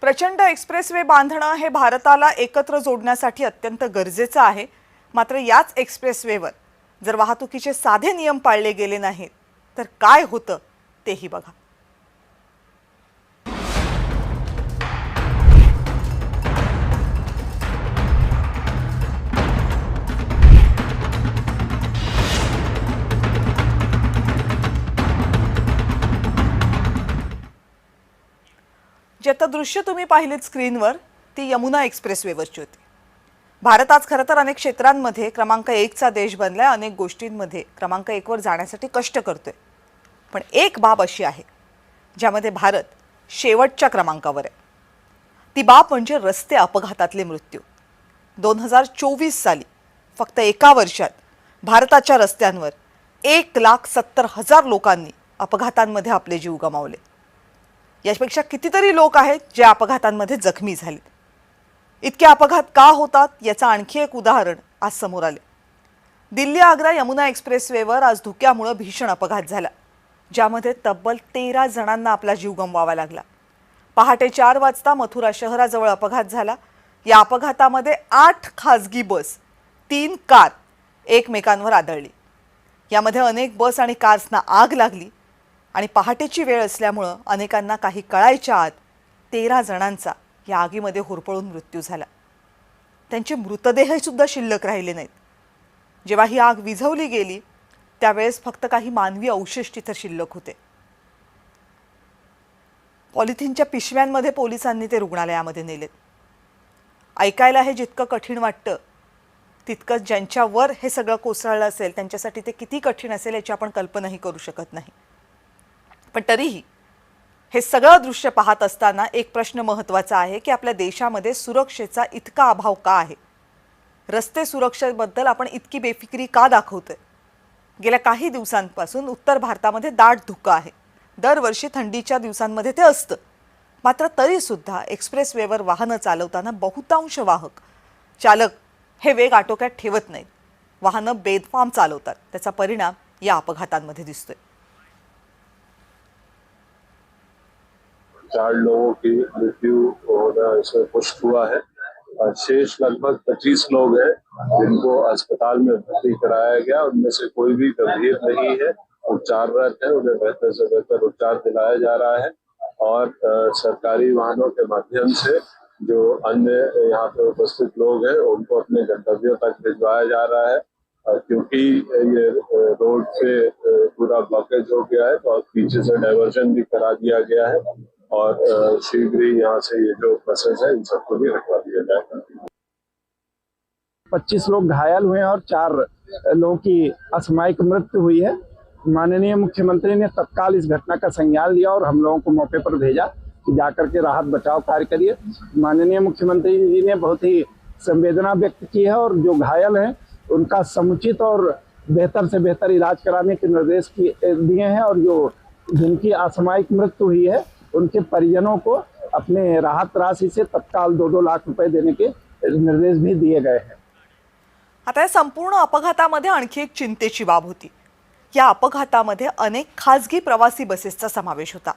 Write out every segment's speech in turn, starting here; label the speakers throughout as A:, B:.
A: प्रचंड एक्सप्रेसवे बांधणं हे भारताला एकत्र जोडण्यासाठी अत्यंत गरजेचं आहे। मात्र याच एक्सप्रेसवेवर जर वाहतुकीचे साधे नियम पाळले गेले नाहीत तर काय होतं तेही बघा। जे आता दृश्य तुम्ही पाहिलेत स्क्रीनवर ती यमुना एक्सप्रेसवेवरची होती। भारत आज खरं तर अनेक क्षेत्रांमध्ये क्रमांक 1 चा देश बनलाय, अनेक गोष्टींमध्ये क्रमांक 1 वर जाण्यासाठी कष्ट करतोय। पण एक बाब अशी आहे ज्यामध्ये भारत शेवटच्या क्रमांकावर आहे। ती बाब म्हणजे रस्ते अपघातातले मृत्यू। 2024 साली फक्त एका वर्षात भारताच्या रस्त्यांवर 1,70,000 लोकांनी अपघातांमध्ये आपले जीव गमावले। यापेक्षा कितीतरी लोक आहेत जे अपघातांमध्ये जखमी झाले। इतके अपघात का होतात याचं आणखी एक उदाहरण आज समोर आले। दिल्ली आग्रा यमुना एक्सप्रेसवेवर आज धुक्यामुळे भीषण अपघात झाला, ज्यामध्ये तब्बल 13 जणांना आपला जीव गमवावा लागला। पहाटे 4 वाजता मथुरा शहराजवळ अपघात झाला। या अपघातामध्ये 8 खासगी बस, 3 कार एकमेकांवर आदळली। यामध्ये अनेक बस आणि कार्सना आग लागली आणि पहाटेची वेळ असल्यामुळे अनेकांना काही कळायच्या आत 13 जणांचा या आगीमध्ये होरपळून मृत्यू झाला। त्यांचे मृतदेह सुद्धा शिल्लक राहिले नाहीत। जेव्हा ही आग विझवली गेली त्यावेळेस फक्त काही मानवी अवशेष तिथे शिल्लक होते। पॉलिथिनच्या पिशव्यांमध्ये पोलिसांनी ते रुग्णालयामध्ये नेलेत। ऐकायला हे जितकं कठीण वाटतं तितकंच ज्यांच्यावर हे सगळं कोसळलं असेल त्यांच्यासाठी ते किती कठीण असेल याची आपण कल्पनाही करू शकत नाही। पण तरीही हे सगळं दृश्य पाहत असताना एक प्रश्न महत्त्वाचा आहे की आपल्या देशामध्ये सुरक्षेचा इतका अभाव का आहे? रस्ते सुरक्षेबद्दल आपण इतकी बेफिक्री का दाखवतोय? गेल्या काही दिवसांपासून उत्तर भारतामध्ये दाट धुकं आहे। दरवर्षी थंडीच्या दिवसांमध्ये ते असतं, मात्र तरी सुद्धा एक्सप्रेसवेवर वाहनं चालवताना बहुतांश वाहक चालक हे वेग आटोक्यात ठेवत नाहीत। वाहनं बेदफाम चालवतात। त्याचा परिणाम या अपघातांमध्ये दिसतोय।
B: 4 लोगों की मृत्यु होना इसमें पुष्ट हुआ है और शेष लगभग 25 लोग हैं जिनको अस्पताल में भर्ती कराया गया। उनमें से कोई भी गंभीर नहीं है, उपचाररत है। उन्हें बेहतर से बेहतर उपचार दिलाया जा रहा है और सरकारी वाहनों के माध्यम से जो अन्य यहाँ पे उपस्थित लोग हैं उनको अपने गंतव्यों तक भिजवाया जा रहा है। क्योंकि ये रोड पे पूरा ब्लॉकेज हो गया है तो पीछे से डाइवर्जन भी करा दिया गया है और शीघ्र ही यहाँ से ये जो बसेस है इन सबको भी हटवा दिया जाएगा।
C: 25 लोग घायल हुए हैं और 4 लोगों की असामयिक मृत्यु हुई है। माननीय मुख्यमंत्री ने तत्काल इस घटना का संज्ञान लिया और हम लोगों को मौके पर भेजा कि जाकर के राहत बचाव कार्य करिए। माननीय मुख्यमंत्री जी ने बहुत ही संवेदना व्यक्त की है और जो घायल हैं उनका समुचित और बेहतर से बेहतर इलाज कराने के निर्देश दिए हैं और जो जिनकी असामयिक मृत्यु हुई है उनके परिजनों को अपने राहत राशि से तत्काल 2-2 लाख रुपए देने के निर्देश भी दिए गए हैं।
A: आता या संपूर्ण अपघातामध्ये आणखी एक चिंतेची बाब होती। या अपघातामध्ये अनेक खासगी प्रवासी बसेसचा समावेश होता।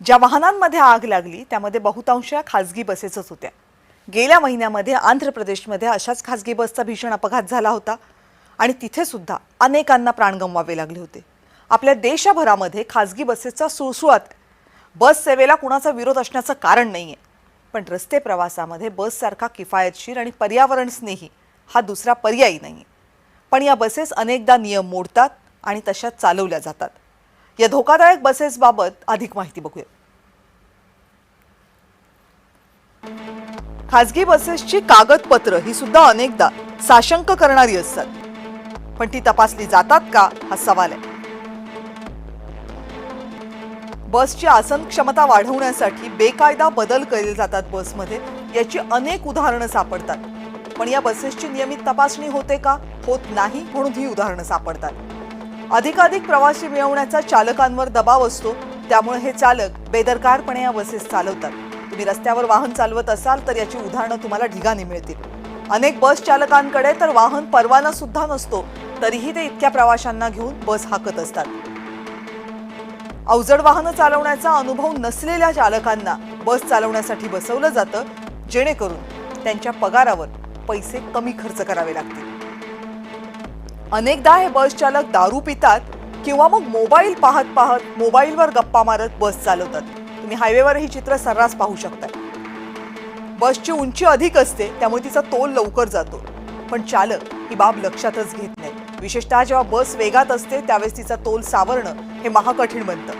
A: ज्या वाहनांमध्ये आग लागली त्यामध्ये बहुतांश खासगी बसेसच होत्या। गेल्या महिन्यामध्ये आंध्र प्रदेशमध्ये अशाच खासगी बसचा भीषण अपघात झाला होता आणि तिथे सुद्धा अनेकांना प्राण गमवावे लागले होते। आपल्या देशभरामध्ये खासगी बसेसचा सुळसुळाट। बस सेवेला कुणाचा विरोध असण्याचं कारण नाहीये, पण रस्ते प्रवासामध्ये बस सारखा किफायतशीर आणि पर्यावरण स्नेही हा दुसरा पर्याय नाहीये। पण या बसेस अनेकदा नियम मोडतात आणि तशाच चालवल्या जातात। या धोकादायक बसेस बाबत अधिक माहिती बघूया। खासगी बसेसची कागदपत्र ही सुद्धा अनेकदा साशंक करणारी असतात, पण ती तपासली जातात का हा सवाल आहे। बसची आसन क्षमता वाढवण्यासाठी बेकायदा बदल केले जातात बसमध्ये, याची अनेक उदाहरणं सापडतात। पण या बसेसची नियमित तपासणी होते का? होत नाही, म्हणून ही उदाहरणं सापडतात। अधिकाधिक प्रवासी मिळवण्याचा चालकांवर दबाव असतो, त्यामुळे हे चालक बेदरकारपणे या बसेस चालवतात। तुम्ही रस्त्यावर वाहन चालवत असाल तर याची उदाहरणं तुम्हाला ढिगाने मिळतील। अनेक बस चालकांकडे तर वाहन परवाना सुद्धा नसतो, तरीही ते इतक्या प्रवाशांना घेऊन बस हाकत असतात। अवजड वाहन चालवण्याचा अनुभव नसलेल्या चालकांना बस चालवण्यासाठी बसवलं जातं, जेणेकरून त्यांच्या पगारावर पैसे कमी खर्च करावे लागतील. अनेकदा हे बस चालक दारू पितात किंवा मग मोबाईल पाहत पाहत मोबाईलवर गप्पा मारत बस चालवतात. तुम्ही हायवेवर ही चित्र सर्रास पाहू शकता. बसची उंची अधिक असते, त्यामुळे तिचा तोल लवकर जातो, पण चालक ही बाब लक्षातच घेत नाही. विशेषतः जेव्हा बस वेगात असते त्यावेळेस तिचा तोल सावरणं हे महाकठीण बनतं.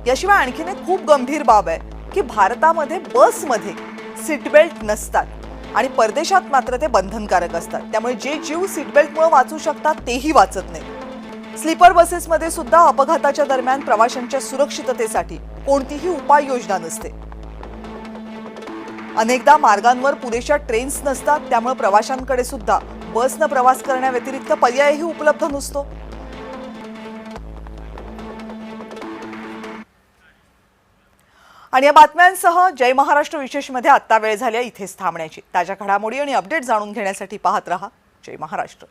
A: याशिवाय आणखीन एक खूप गंभीर बाब आहे की भारतामध्ये बसमध्ये सीट बेल्ट नसतात आणि परदेशात मात्र ते बंधनकारक असतात. त्यामुळे जे जीव सीट बेल्टमुळे वाचू शकतात तेही वाचत नाही. स्लीपर बसेसमध्ये सुद्धा अपघाताच्या दरम्यान प्रवाशांच्या सुरक्षिततेसाठी कोणतीही उपाययोजना नसते. अनेकदा मार्गांवर पुरेशा ट्रेन्स नसतात, त्यामुळे प्रवाशांकडे सुद्धा बसनं प्रवास करण्याव्यतिरिक्त पर्यायही उपलब्ध नसतो. आणि या बातम्यांसह जय महाराष्ट्र विशेषमध्ये आत्ता वेळ झाली इथेच थांबण्याची. ताज्या घडामोडी आणि अपडेट जाणून घेण्यासाठी पाहत रहा जय महाराष्ट्र.